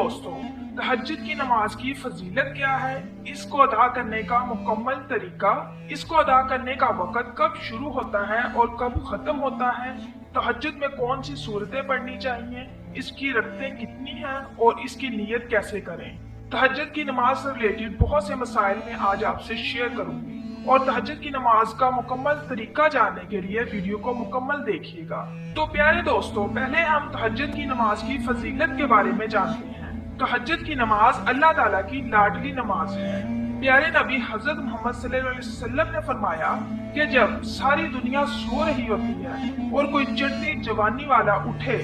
दोस्तों, तहज्जुद की नमाज की फजीलत क्या है, इसको अदा करने का मुकम्मल तरीका, इसको अदा करने का वक्त कब शुरू होता है और कब खत्म होता है, तहज्जुद में कौन सी सूरतें पढ़नी चाहिए, इसकी रकतें कितनी हैं और इसकी नीयत कैसे करें। तहज्जुद की नमाज से रिलेटेड बहुत से मसाइल में आज आपसे शेयर करूंगी और तहज्जुद की नमाज का मुकम्मल तरीका जानने के लिए वीडियो को मुकम्मल देखिएगा। तो प्यारे दोस्तों, पहले हम तहज्जुद की नमाज की फजीलत के बारे में जानते हैं। तहज्जुद की नमाज अल्लाह ताला की लाडली नमाज है। प्यारे नबी हजरत मोहम्मद सल्लल्लाहु अलैहि वसल्लम ने फरमाया कि जब सारी दुनिया सो रही होती है और कोई चढ़ती जवानी वाला उठे,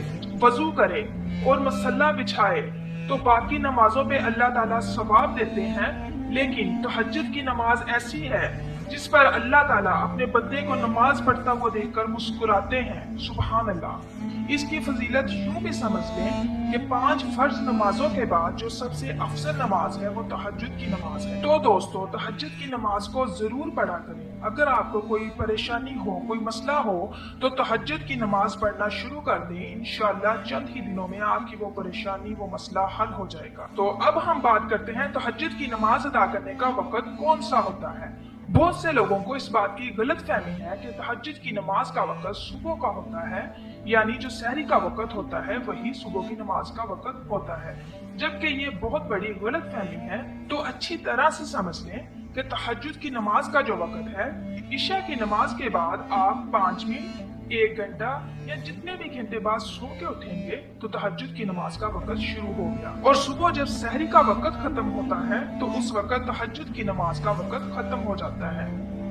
वजू करे और मसल्ला बिछाए तो बाकी नमाजों पे अल्लाह ताला सवाब देते हैं, लेकिन तहज्जुद की नमाज ऐसी है जिस पर अल्लाह ताला अपने बंदे को नमाज पढ़ता हुआ देखकर मुस्कुराते हैं। सुभान अल्लाह। इसकी फजीलत यूं भी समझ लें कि 5 फर्ज नमाजों के बाद जो सबसे अफजल नमाज है वो तहज्जुद की नमाज है। तो दोस्तों, तहज्जुद की नमाज को जरूर पढ़ा करें। अगर आपको कोई परेशानी हो, कोई मसला हो तो तहज्जुद की नमाज पढ़ना शुरू कर दें। इंशाअल्लाह चंद ही दिनों में आपकी वो परेशानी, वो मसला हल हो जाएगा। तो अब हम बात करते हैं तहज्जुद की नमाज अदा करने का वक्त कौन सा होता है। बहुत से लोगों को इस बात की गलत फहमी है कि तहज्जुद की नमाज का वक्त सुबह का होता है, यानी जो सहरी का वक्त होता है वही सुबह की नमाज का वक्त होता है, जबकि ये बहुत बड़ी गलत फहमी है। तो अच्छी तरह से समझ लें कि तहज्जुद की नमाज का जो वक्त है, इशा की नमाज के बाद आप 5 मिनट, 1 घंटा या जितने भी घंटे बाद सो के उठेंगे तो तहज्जुद की नमाज का वक्त शुरू हो गया। और सुबह जब सहरी का वक्त खत्म होता है तो उस वक्त तहज्जुद की नमाज का वक्त खत्म हो जाता है।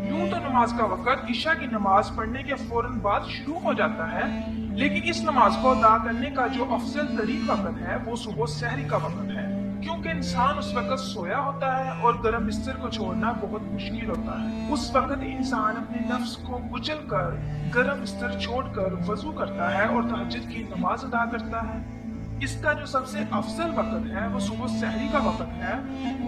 यूं तो नमाज का वक्त इशा की नमाज पढ़ने के फौरन बाद शुरू हो जाता है, लेकिन इस नमाज को अदा करने का जो अफजल तरीन वक्त है वो सुबह सहरी का वक्त है, क्योंकि इंसान उस वक्त सोया होता है और गर्म बिस्तर को छोड़ना बहुत मुश्किल होता है। उस वक्त इंसान अपने नफ्स को कुचल कर गर्म बिस्तर छोड़कर वजू करता है और तहज्जुद की नमाज अदा करता है। इसका जो सबसे अफजल वक्त है वो सुबह सहरी का वक्त है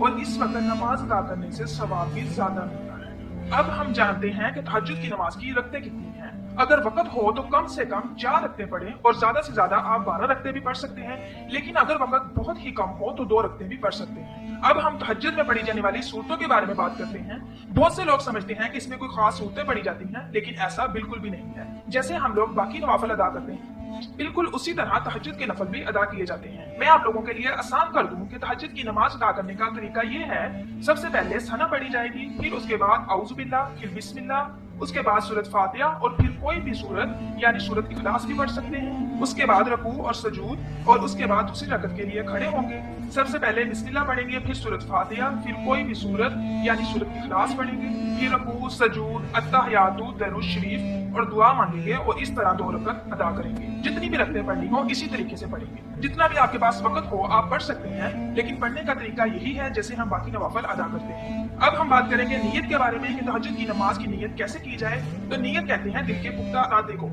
और इस वक्त नमाज अदा करने से सवाब भी ज्यादा मिलता है। अब हम जानते हैं कि तहज्जुद की नमाज की रकतें कितनी हैं। अगर वक्त हो तो कम से कम 4 रकतें पढ़ें और ज्यादा से ज्यादा आप 12 रकतें भी पढ़ सकते हैं, लेकिन अगर वक्त बहुत ही कम हो तो 2 रकतें भी पढ़ सकते हैं। अब हम तहज्जुद में पढ़ी जाने वाली सूरतों के बारे में बात करते हैं। बहुत से लोग समझते हैं कि इसमें कोई खास सूरतें पढ़ी जाती हैं, लेकिन ऐसा बिल्कुल भी नहीं है। जैसे हम लोग बाकी नवाफिल अदा करते हैं, बिल्कुल उसी तरह तहज्जुद के नफल भी अदा किए जाते हैं। मैं आप लोगों के लिए आसान कर दूं कि तहज्जुद की नमाज अदा करने का तरीका ये है। सबसे पहले सना पढ़ी जाएगी, फिर उसके बाद औज़ु बिल्लाह, फिर बिस्मिल्लाह, उसके बाद सूरत फातिहा और फिर कोई भी सूरत यानी सूरत इखलास भी पढ़ सकते हैं। उसके बाद रकू और सजूद और उसके बाद दूसरी रकत के लिए खड़े होंगे। सबसे पहले बिस्मिल्लाह पढ़ेंगे, फिर सूरत फातिहा, फिर कोई भी सूरत यानी सूरत इखलास पढ़ेंगे, फिर रकू, सजूद, अत्तहियातु, दरूद शरीफ और दुआ मांगेंगे और इस तरह 2 रकत अदा करेंगे। जितनी भी रकतें पढ़नी हो इसी तरीके से पढ़ेंगे। जितना भी आपके पास वक्त हो आप पढ़ सकते हैं, लेकिन पढ़ने का तरीका यही है जैसे हम बाकी नवाफिल अदा करते हैं। अब हम बात करेंगे नीयत के बारे में कि तहज्जुद की नमाज की नीयत कैसे की जाए। तो नीयत कहते हैं दिल के पुख्ता इरादे को।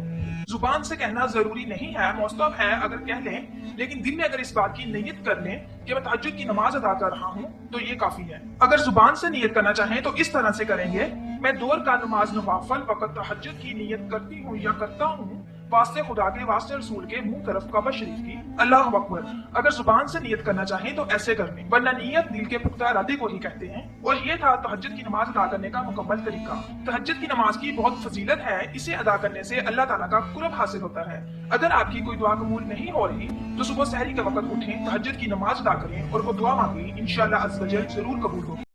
जुबान से कहना जरूरी नहीं है, मौस्तब है अगर कह लें, लेकिन दिल में अगर इस बात की नीयत कर लें कि मैं तहज्जुद की नमाज अदा कर रहा हूँ तो ये काफी है। अगर जुबान से नीयत करना चाहें तो इस तरह से करेंगे, मैं 2 रकात नमाज नवाफिल वक्त तहज्जुद की नीयत करती हूँ या करता हूँ वास्ते खुदा के, वास्ते रसूल के, मुंह तरफ काबा शरीफ की, अल्लाह अकबर। अगर जुबान से नियत करना चाहें तो ऐसे कर लें, वरना नियत दिल के पुख्ता इरादे को ही कहते हैं। और ये था तहज्जुद की नमाज अदा करने का मुकम्मल तरीका। तहज्जुद की नमाज की बहुत फजीलत है, इसे अदा करने से अल्लाह ताला का कुर्ब हासिल होता है। अगर आपकी कोई दुआ कबूल नहीं हो रही तो सुबह सहरी के वक्त उठें, तहज्जुद की नमाज अदा करें और वो दुआ मांगे, इंशाअल्लाह अज़्ज़ व जल जरूर कबूल होगी।